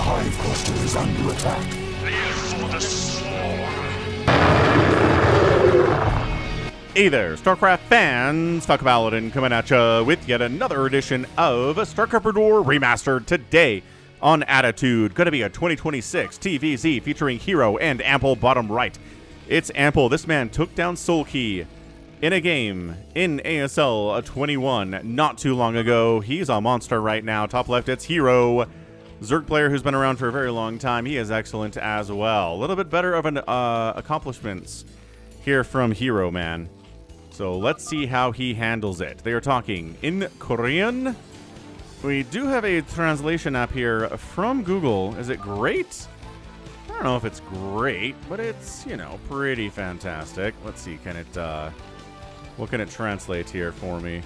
hive cluster is under attack. Live for the swarm. Hey there, StarCraft fans! Falcon Paladin coming at ya with yet another edition of StarCraft herO Remastered today on Attitude. Gonna be a 2026 TVZ featuring herO and Ample bottom right. It's Ample. This man took down Soulkey in a game in ASL 21 not too long ago. He's a monster right now. Top left, it's herO. Zerg player who's been around for a very long time. He is excellent as well. A little bit better of an accomplishments here from herO, man. So let's see how he handles it. They are talking in Korean. We do have a translation app here from Google. Is it great? I don't know if it's great, but it's, you know, pretty fantastic. Let's see, can it, what can it translate here for me?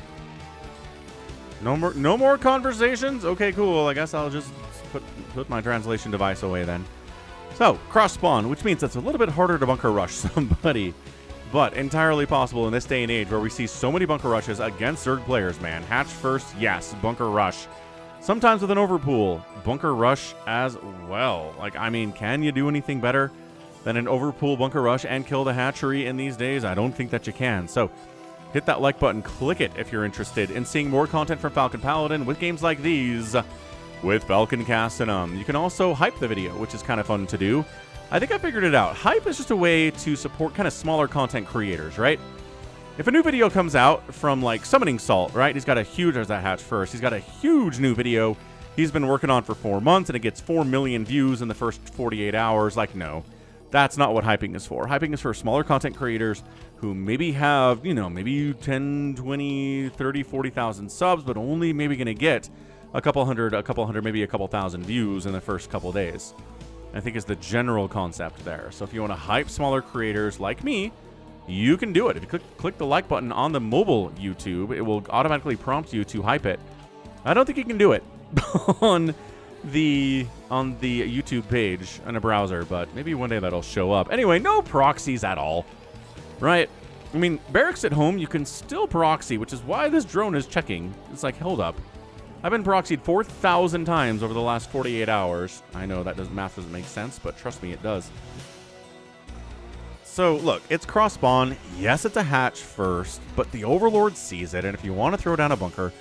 No more conversations? Okay, cool. I guess I'll just put my translation device away then. So, cross spawn, which means it's a little bit harder to bunker rush somebody. But entirely possible in this day and age where we see so many bunker rushes against Zerg players, man. Hatch first, yes, bunker rush. Sometimes with an overpool, bunker rush as well. Like, I mean, can you do anything better than an overpool bunker rush and kill the hatchery in these days? I don't think that you can. So, hit that like button, click it if you're interested in seeing more content from Falcon Paladin with games like these with Falcon Cast and You can also hype the video, which is kind of fun to do. I think I figured it out. Hype is just a way to support kind of smaller content creators, right? If a new video comes out from like Summoning Salt, right? He's got a huge, there's that hatch first. He's got a huge new video he's been working on for 4 months and it gets 4 million views in the first 48 hours. Like, no, that's not what hyping is for. Hyping is for smaller content creators who maybe have, you know, maybe 10, 20, 30, 40,000 subs, but only maybe going to get a couple hundred, maybe a couple thousand views in the first couple days. I think is the general concept there. So if you want to hype smaller creators like me, you can do it. If you click the like button on the mobile YouTube, it will automatically prompt you to hype it. I don't think you can do it on the YouTube page in a browser, but maybe one day that'll show up. Anyway, no proxies at all, right? I mean, barracks at home, you can still proxy, which is why this drone is checking. It's like, hold up. I've been proxied 4,000 times over the last 48 hours. I know that math doesn't make sense, but trust me, it does. So, look, it's cross-spawn. Yes, it's a hatch first, but the Overlord sees it, and if you want to throw down a bunker,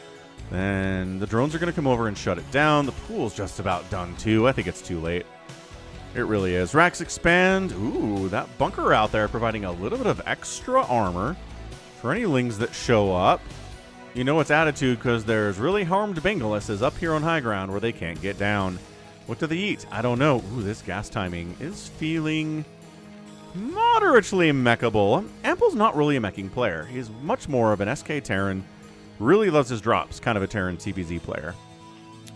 then the drones are going to come over and shut it down. The pool's just about done, too. I think it's too late. It really is. Racks expand. Ooh, that bunker out there providing a little bit of extra armor for any lings that show up. You know it's Attitude because there's really harmed Bengalises up here on high ground where they can't get down. What do they eat? I don't know. Ooh, this gas timing is feeling moderately mechable. Ample's not really a meching player. He's much more of an SK Terran. Really loves his drops. Kind of a Terran TVZ player.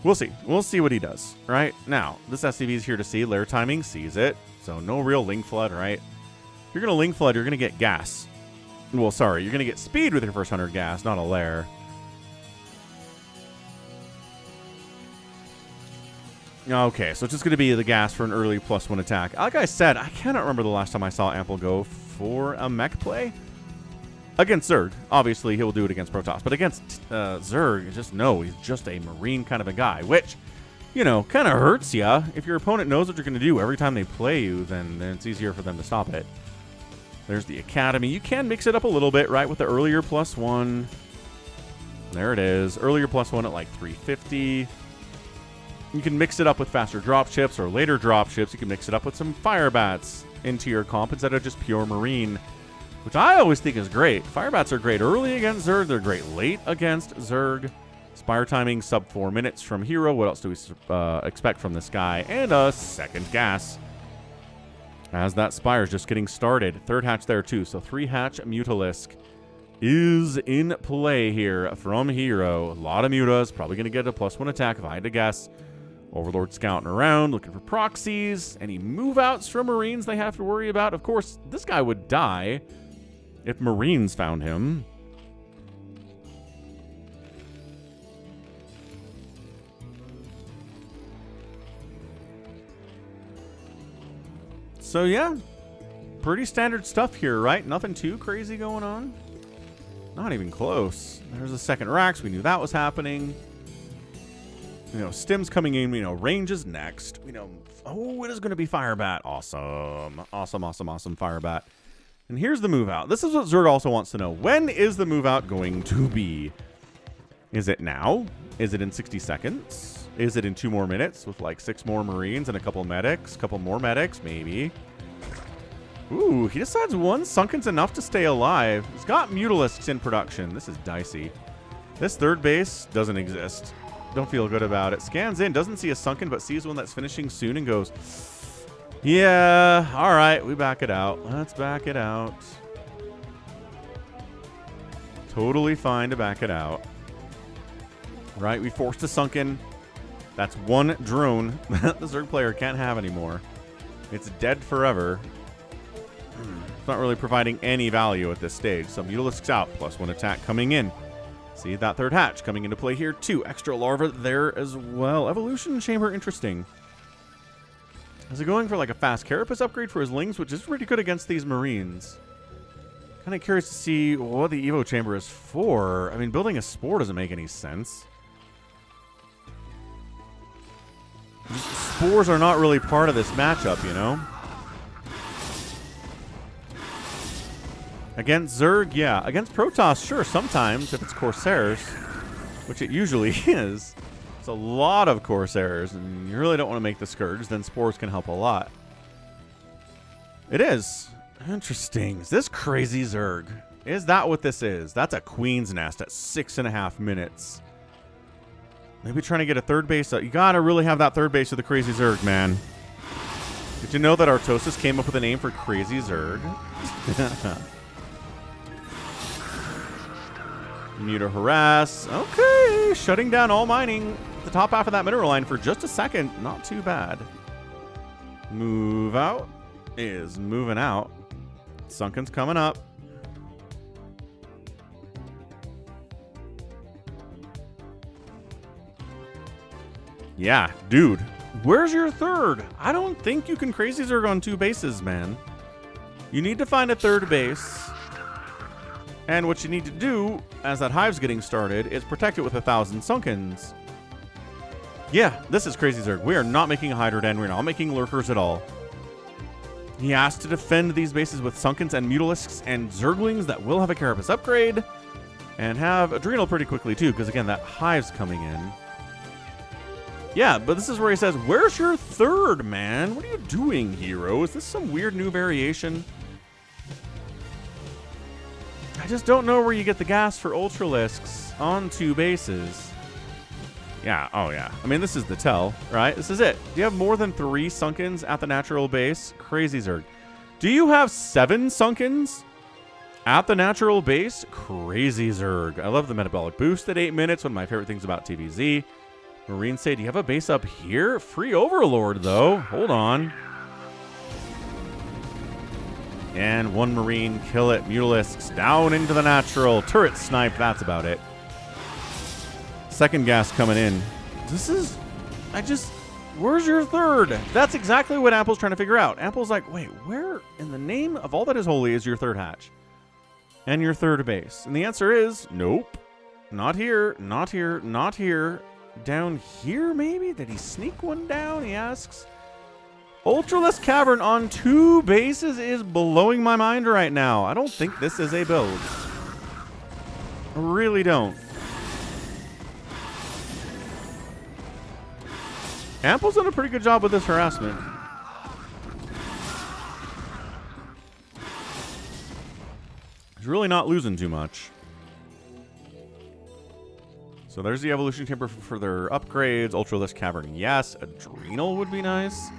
We'll see. We'll see what he does. Right? Now, this SCV is here to see. Lair timing sees it. So no real Ling Flood, right? If you're going to Ling Flood, you're going to get gas. Well, sorry, you're going to get speed with your first 100 gas, not a lair. Okay, so it's just going to be the gas for an early +1 attack. Like I said, I cannot remember the last time I saw Ample go for a mech play. Against Zerg. Obviously, he'll do it against Protoss. But against Zerg, just no, he's just a Marine kind of a guy. Which, you know, kind of hurts ya. If your opponent knows what you're going to do every time they play you, then it's easier for them to stop it. There's the Academy. You can mix it up a little bit, right, with the earlier +1. There it is. Earlier +1 at like 350. You can mix it up with faster drop ships or later drop ships. You can mix it up with some fire bats into your comp instead of just pure Marine, which I always think is great. Fire bats are great early against Zerg. They're great late against Zerg. Spire timing sub 4 minutes from herO. What else do we expect from this guy? And a second gas. As that Spire's just getting started. Third hatch there too. So 3 hatch Mutalisk is in play here from herO. A lot of mutas. Probably going to get a +1 attack if I had to guess. Overlord scouting around, looking for proxies. Any move outs from Marines they have to worry about? Of course, this guy would die if Marines found him. So yeah, pretty standard stuff here, right? Nothing too crazy going on. Not even close. There's a second Rax. We knew that was happening. You know, Stim's coming in. You know, range is next. You know, oh, it is going to be Firebat. Awesome. Awesome, awesome, awesome Firebat. And here's the move out. This is what Zerg also wants to know. When is the move out going to be? Is it now? Is it in 60 seconds? Is it in 2 more minutes with like 6 more Marines and a couple medics? Couple more medics, maybe. Ooh, he decides 1 Sunken's enough to stay alive. He's got Mutalisks in production. This is dicey. This third base doesn't exist. Don't feel good about it. Scans in, doesn't see a Sunken, but sees one that's finishing soon and goes, yeah, all right, we back it out. Let's back it out. Totally fine to back it out. Right, we forced a Sunken. That's 1 drone that the Zerg player can't have anymore. It's dead forever. It's not really providing any value at this stage. So Mutalisks out, +1 attack coming in. See that third hatch coming into play here too. Extra larva there as well. Evolution Chamber, interesting. Is it going for like a fast carapace upgrade for his Lings, which is pretty good against these Marines? Kind of curious to see what the Evo Chamber is for. I mean, building a Spore doesn't make any sense. Spores are not really part of this matchup, you know? Against Zerg, yeah. Against Protoss, sure, sometimes, if it's Corsairs, which it usually is. It's a lot of Corsairs, and you really don't want to make the Scourge, then Spores can help a lot. It is. Interesting. Is this crazy Zerg? Is that what this is? That's a Queen's Nest at 6.5 minutes. Maybe trying to get a third base. You gotta really have that third base with the crazy Zerg, man. Did you know that Artosis came up with a name for crazy Zerg? Muta harass. Okay, shutting down all mining. The top half of that mineral line for just a second. Not too bad. Move out is moving out. Sunken's coming up. Yeah, dude. Where's your third? I don't think you can crazy Zerg on 2 bases, man. You need to find a third base. And what you need to do, as that hive's getting started, is protect it with 1,000 Sunkens. Yeah, this is crazy Zerg. We are not making a Hydra Den. We're not making Lurkers at all. He has to defend these bases with Sunkens and Mutalisks and Zerglings that will have a Carapace upgrade. And have Adrenal pretty quickly, too, because, again, that hive's coming in. Yeah, but this is where he says, where's your third, man? What are you doing, herO? Is this some weird new variation? I just don't know where you get the gas for Ultralisks on 2 bases. Yeah, oh yeah. I mean, this is the tell, right? This is it. Do you have more than 3 Sunkens at the natural base? Crazy Zerg. Do you have 7 Sunkens at the natural base? Crazy Zerg. I love the metabolic boost at 8 minutes. One of my favorite things about TVZ. Marines say, do you have a base up here? Free Overlord, though. Hold on. And 1 Marine, kill it. Mutalisks down into the natural. Turret snipe, that's about it. Second gas coming in. This is... Where's your third? That's exactly what Apple's trying to figure out. Apple's like, wait, where in the name of all that is holy is your third hatch? And your third base? And the answer is, nope. Not here, not here, not here. Down here, maybe? Did he sneak one down, he asks? Ultralisk Cavern on 2 bases is blowing my mind right now. I don't think this is a build. I really don't. Ample's done a pretty good job with this harassment. He's really not losing too much. So there's the Evolution Chamber for further upgrades. Ultralisk Cavern, yes. Adrenal would be nice.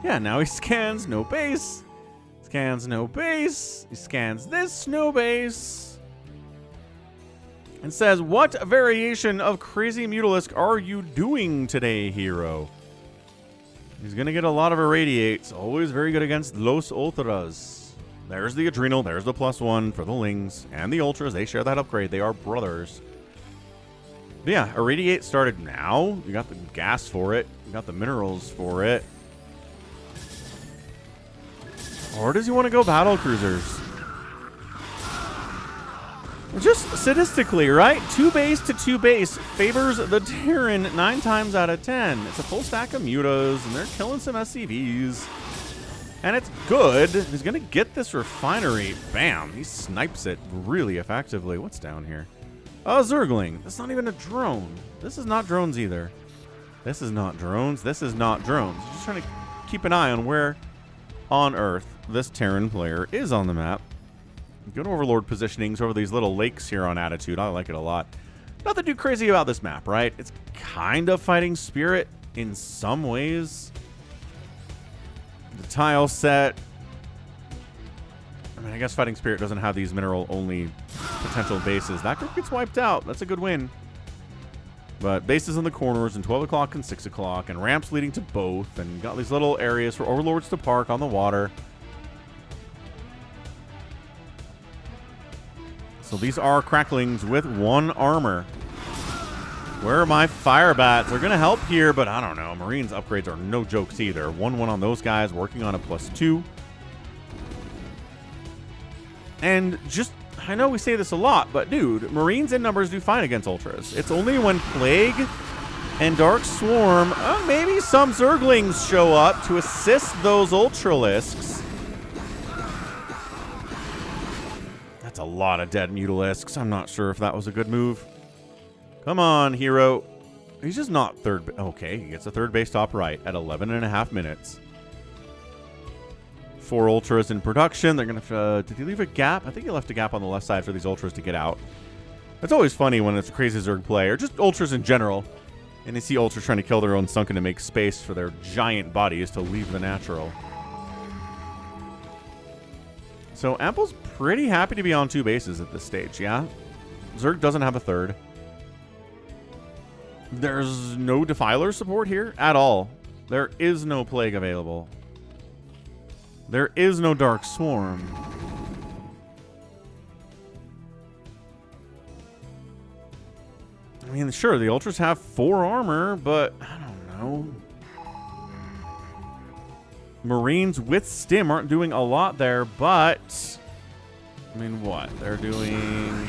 Yeah, now he scans no base. Scans no base. He scans this no base. And says, what variation of Crazy Mutalisk are you doing today, herO? He's going to get a lot of irradiates. Always very good against Los Ultras. There's the Adrenal. There's the +1 for the Lings. And the Ultras. They share that upgrade. They are brothers. But yeah, irradiate started now. You got the gas for it. You got the minerals for it. Or does he want to go battle cruisers? Just statistically, right? 2 base to 2 base favors the Terran 9 times out of 10. It's a full stack of mutas, and they're killing some SCVs. And it's good. He's going to get this refinery. Bam. He snipes it really effectively. What's down here? Oh, Zergling. That's not even a drone. This is not drones either. This is not drones. This is not drones. Just trying to keep an eye on where on Earth this Terran player is on the map. Good Overlord positionings over these little lakes here on Attitude. I like it a lot. Nothing too crazy about this map, right? It's kind of Fighting Spirit in some ways. The tile set. I mean, I guess Fighting Spirit doesn't have these mineral-only potential bases. That group gets wiped out. That's a good win. But bases in the corners and 12 o'clock and 6 o'clock and ramps leading to both. And got these little areas for Overlords to park on the water. So these are Cracklings with 1 armor. Where are my fire bats? They're going to help here, but I don't know. Marines upgrades are no jokes either. 1-1 on those guys, working on a +2. And just, I know we say this a lot, but dude, Marines in numbers do fine against Ultras. It's only when Plague and Dark Swarm, maybe some Zerglings show up to assist those Ultralisks. That's a lot of dead Mutalisks. I'm not sure if that was a good move. Come on, herO. He's just not third. Okay, he gets a third base top right at 11.5 minutes. 4 Ultras in production. They're going to... did he leave a gap? I think he left a gap on the left side for these Ultras to get out. It's always funny when it's a crazy Zerg play, or just Ultras in general, and you see Ultras trying to kill their own Sunken to make space for their giant bodies to leave the natural. So Ample's pretty happy to be on 2 bases at this stage, yeah? Zerg doesn't have a third. There's no Defiler support here at all. There is no Plague available. There is no Dark Swarm. I mean, sure, the Ultras have 4 armor, but I don't know. Marines with Stim aren't doing a lot there, but... I mean, what? They're doing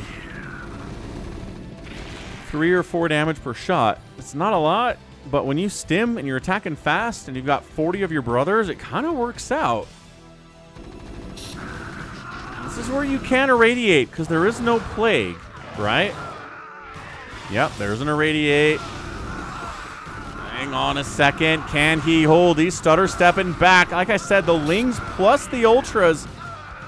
3 or 4 damage per shot. It's not a lot, but when you Stim and you're attacking fast and you've got 40 of your brothers, it kind of works out. This is where you can irradiate, because there is no Plague, right? Yep, there's an irradiate. Hang on a second. Can he hold? He's stutter stepping back. Like I said, the Lings plus the Ultras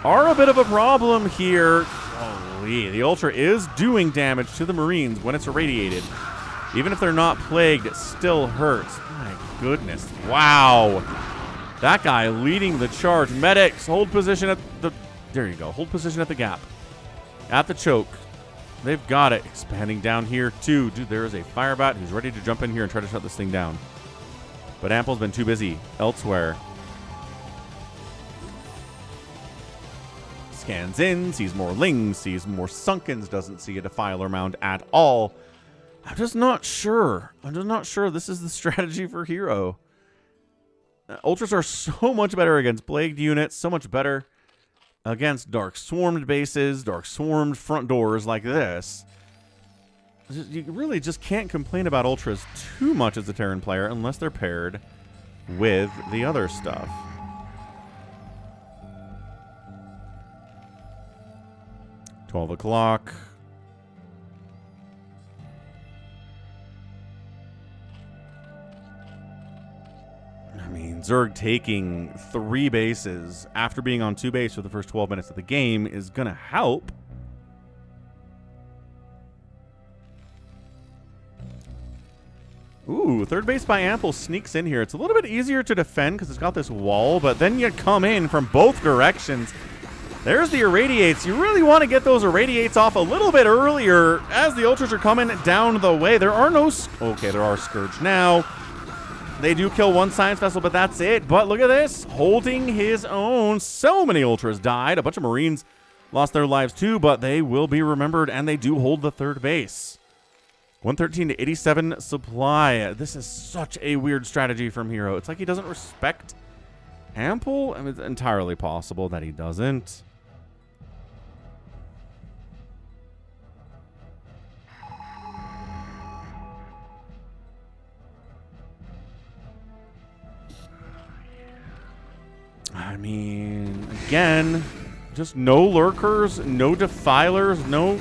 are a bit of a problem here. Holy, the Ultra is doing damage to the Marines when it's irradiated. Even if they're not plagued, it still hurts. My goodness. Wow. That guy leading the charge. Medics, hold position at the... There you go. Hold position at the gap. At the choke. They've got it. Expanding down here, too. Dude, there is a Firebat who's ready to jump in here and try to shut this thing down. But Ample's been too busy elsewhere. Scans in, sees more Lings, sees more Sunkens, doesn't see a Defiler mound at all. I'm just not sure. I'm just not sure this is the strategy for herO. Ultras are so much better against Plagued units, so much better against Dark Swarmed bases, Dark Swarmed front doors like this. You really just can't complain about Ultras too much as a Terran player unless they're paired with the other stuff. $12 o'clock. I mean, Zerg taking 3 bases after being on 2 base for the first 12 minutes of the game is going to help. Ooh, third base by Ample sneaks in here. It's a little bit easier to defend because it's got this wall, but then you come in from both directions. There's the Irradiates. You really want to get those Irradiates off a little bit earlier as the Ultras are coming down the way. There are no... Okay, there are Scourge now. They do kill 1 Science Vessel, but that's it. But look at this. Holding his own. So many Ultras died. A bunch of Marines lost their lives too, but they will be remembered, and they do hold the third base. 113 to 87 supply. This is such a weird strategy from herO. It's like he doesn't respect Ample. I mean, it's entirely possible that he doesn't. I mean, again, just no lurkers, no defilers, no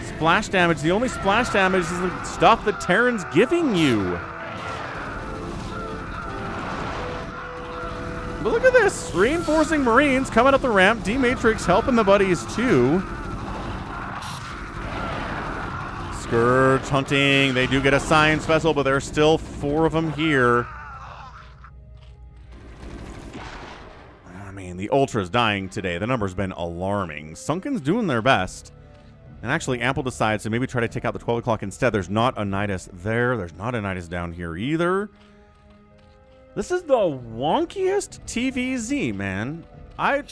splash damage. The only splash damage is the stuff that Terran's giving you. But look at this. Reinforcing Marines coming up the ramp. D-Matrix helping the buddies too. Scourge hunting. They do get a science vessel, but there's still 4 of them here. I mean, the Ultra's dying today. The number's been alarming. Sunken's doing their best. And actually, Ample decides to maybe try to take out the 12 o'clock instead. There's not a Nidus there. There's not a Nidus down here either. This is the wonkiest TVZ, man. I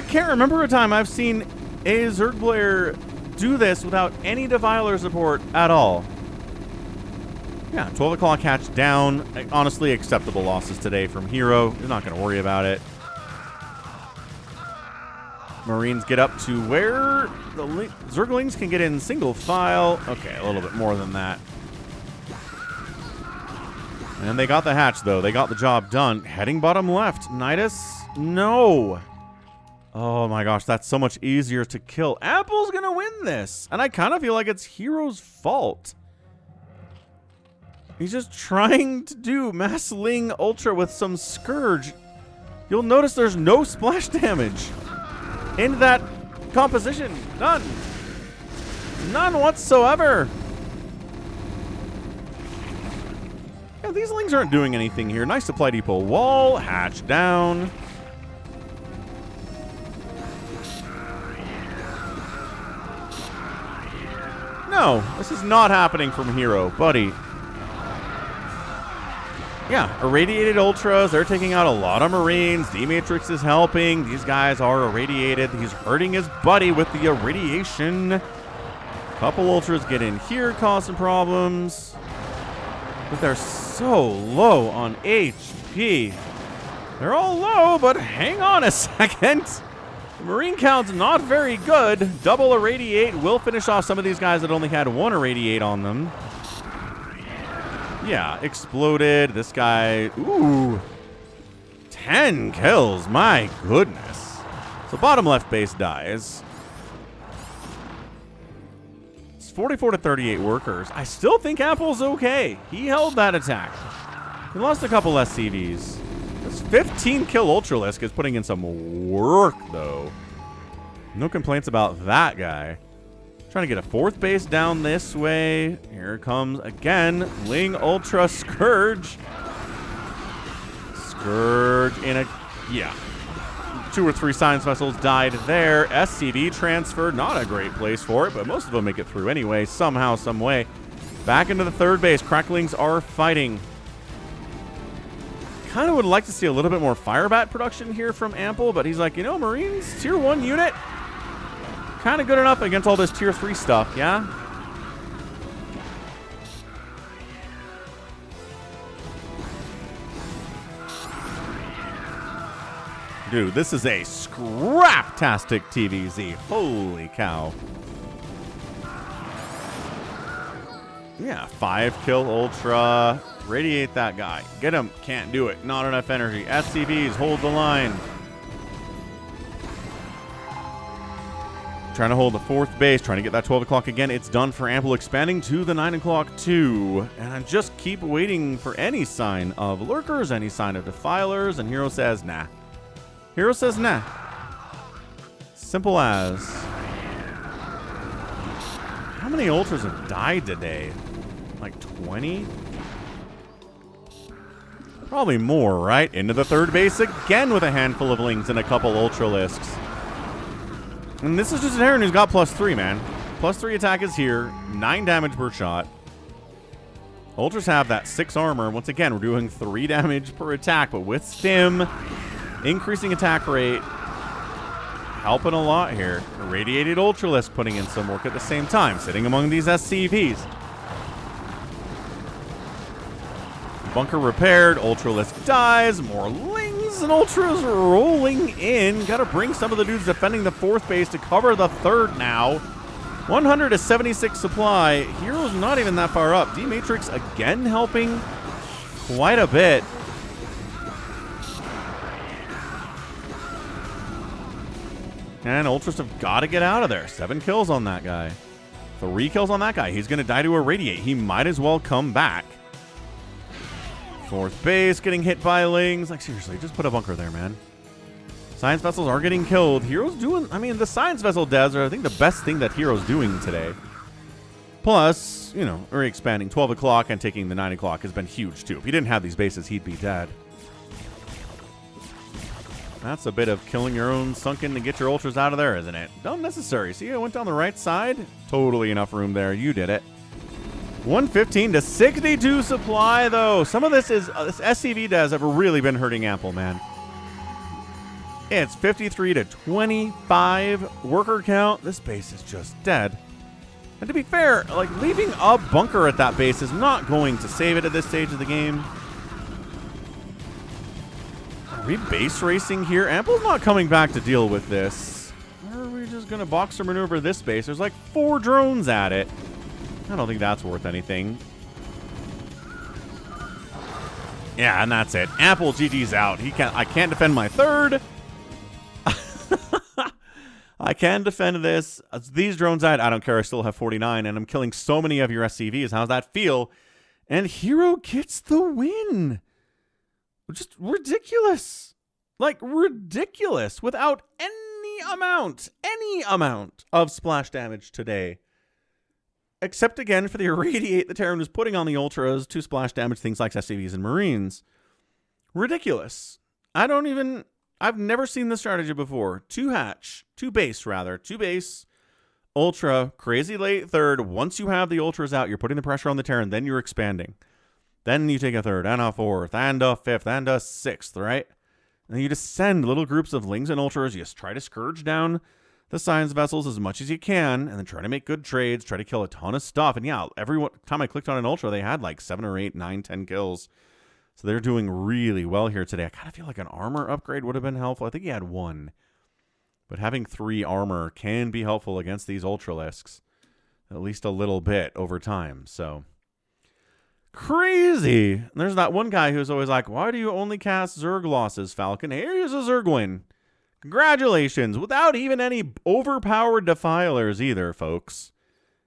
can't remember a time I've seen a Zerg player do this without any Defiler support at all. Yeah, 12 o'clock hatch down. Honestly, acceptable losses today from herO. You're not going to worry about it. Marines get up to where the Zerglings can get in single file. Okay, a little bit more than that. And they got the hatch, though. They got the job done. Heading bottom left. Nidus? No. Oh, my gosh. That's so much easier to kill. Apple's going to win this. And I kind of feel like it's herO's fault. He's just trying to do Mass Ling Ultra with some Scourge. You'll notice there's no splash damage in that composition. None. None whatsoever. Yeah, these Lings aren't doing anything here. Nice supply depot wall. Hatch down. No, this is not happening from herO, buddy. Yeah, irradiated Ultras. They're taking out a lot of Marines. D-Matrix is helping. These guys are irradiated. He's hurting his buddy with the irradiation. Couple Ultras get in here, cause some problems. But they're so low on HP. They're all low, but hang on a second. The Marine count's not very good. Double irradiate will finish off some of these guys that only had 1 irradiate on them. Yeah, exploded. This guy, ooh, 10 kills. My goodness. So bottom left base dies. It's 44 to 38 workers. I still think Apple's okay. He held that attack. He lost a couple SCVs. This 15 kill Ultralisk is putting in some work, though. No complaints about that guy. Trying to get a 4th base down this way. Here comes again. Ling Ultra Scourge. Scourge in a... Yeah. 2 or 3 science vessels died there. SCV transferred. Not a great place for it, but most of them make it through anyway. Somehow, some way. Back into the 3rd base. Cracklings are fighting. Kind of would like to see a little bit more Firebat production here from Ample, but he's like, you know, Marines, tier 1 unit. Kind of good enough against all this tier 3 stuff, yeah? Dude, this is a scrap-tastic TVZ. Holy cow. Yeah, 5 kill Ultra. Radiate that guy. Get him. Can't do it. Not enough energy. SCVs, hold the line. Trying to hold the 4th base, trying to get that 12 o'clock again. It's done for Ample, expanding to the 9 o'clock too. And I just keep waiting for any sign of lurkers, any sign of defilers, and herO says nah. herO says nah. Simple as. How many Ultras have died today? Like 20? Probably more, right? Into the 3rd base again with a handful of Lings and a couple Ultralisks. And this is just an Terran who's got +3, man. +3 attack is here. 9 damage per shot. Ultras have that 6 armor. Once again, we're doing 3 damage per attack, but with Stim, increasing attack rate, helping a lot here. Irradiated Ultralisk putting in some work at the same time, sitting among these SCVs. Bunker repaired. Ultralisk dies. More Lings and Ultras rolling in. Got to bring some of the dudes defending the 4th base to cover the 3rd now. 100 to 76 supply. herO's not even that far up. D-Matrix again helping quite a bit. And Ultras have got to get out of there. 7 kills on that guy. 3 kills on that guy. He's going to die to irradiate. He might as well come back. 4th base getting hit by Lings. Like, seriously, just put a bunker there, man. Science vessels are getting killed. herO's doing, I mean, the science vessel devs are, I think, the best thing that herO's doing today. Plus, you know, re-expanding 12 o'clock and taking the 9 o'clock has been huge, too. If he didn't have these bases, he'd be dead. That's a bit of killing your own sunken to get your Ultras out of there, isn't it? Unnecessary. See, I went down the right side. Totally enough room there. You did it. 115 to 62 supply, though. Some of this is this SCV devs have really been hurting Ample, man. It's 53 to 25 worker count. This base is just dead. And to be fair, like, leaving a bunker at that base is not going to save it at this stage of the game. Are we base racing here? Ample's not coming back to deal with this. Or are we just going to boxer maneuver this base? There's like 4 drones at it. I don't think that's worth anything. Yeah, and that's it. Ample GG's out. I can't defend my 3rd. I can defend this. These drones died. I don't care. I still have 49, and I'm killing so many of your SCVs. How's that feel? And herO gets the win. Just ridiculous. Like, ridiculous. Without any amount of splash damage today. Except, again, for the irradiate the Terran was putting on the Ultras to splash damage things like SCVs and Marines. Ridiculous. I've never seen this strategy before. 2 base, Ultra, crazy late 3rd. Once you have the Ultras out, you're putting the pressure on the Terran, then you're expanding. Then you take a 3rd, and a 4th, and a 5th, and a 6th, right? And then you just send little groups of Lings and Ultras. You just try to scourge down the science vessels as much as you can, and then try to make good trades, try to kill a ton of stuff. And yeah, every time I clicked on an Ultra, they had like 7 or 8, 9, 10 kills. So they're doing really well here today. I kind of feel like an armor upgrade would have been helpful. I think he had 1. But having 3 armor can be helpful against these Ultralisks. At least a little bit over time. So, crazy. And there's that one guy who's always like, why do you only cast Zerg losses, Falcon? Here's a Zerg win. Congratulations. Without even any overpowered Defilers either, folks.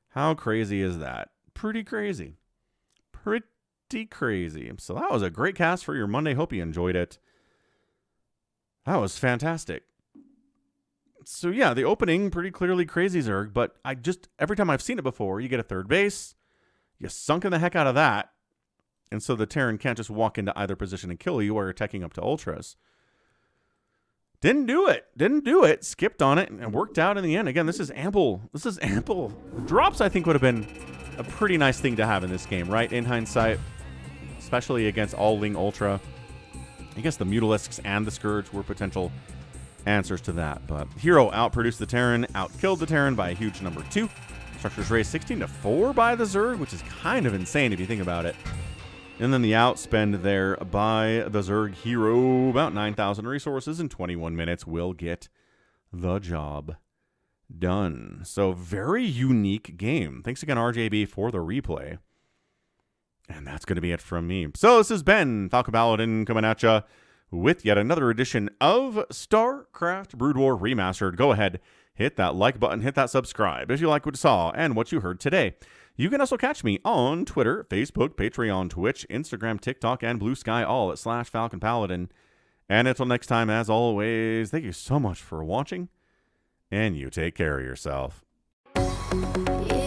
How crazy is that? Pretty crazy. Pretty crazy. So that was a great cast for your Monday. Hope you enjoyed it. That was fantastic. So yeah, the opening, pretty clearly crazy Zerg, but every time I've seen it before, you get a 3rd base, you sunken the heck out of that, and so the Terran can't just walk into either position and kill you while you're teching up to Ultras. Didn't do it. Skipped on it and worked out in the end. Again, this is ample. Drops, I think, would have been a pretty nice thing to have in this game, right? In hindsight, especially against all Ling Ultra. I guess the Mutalisks and the Scourge were potential answers to that. But herO outproduced the Terran, outkilled the Terran by a huge number 2. Structures raised 16 to 4 by the Zerg, which is kind of insane if you think about it. And then the outspend there by the Zerg herO, about 9,000 resources in 21 minutes, will get the job done. So very unique game. Thanks again, RJB, for the replay. And that's going to be it from me. So this has been Falcon Paladin coming at you with yet another edition of StarCraft Brood War Remastered. Go ahead, hit that like button, hit that subscribe if you like what you saw and what you heard today. You can also catch me on Twitter, Facebook, Patreon, Twitch, Instagram, TikTok, and Blue Sky, all at /Falcon Paladin. And until next time, as always, thank you so much for watching, and you take care of yourself. Yeah.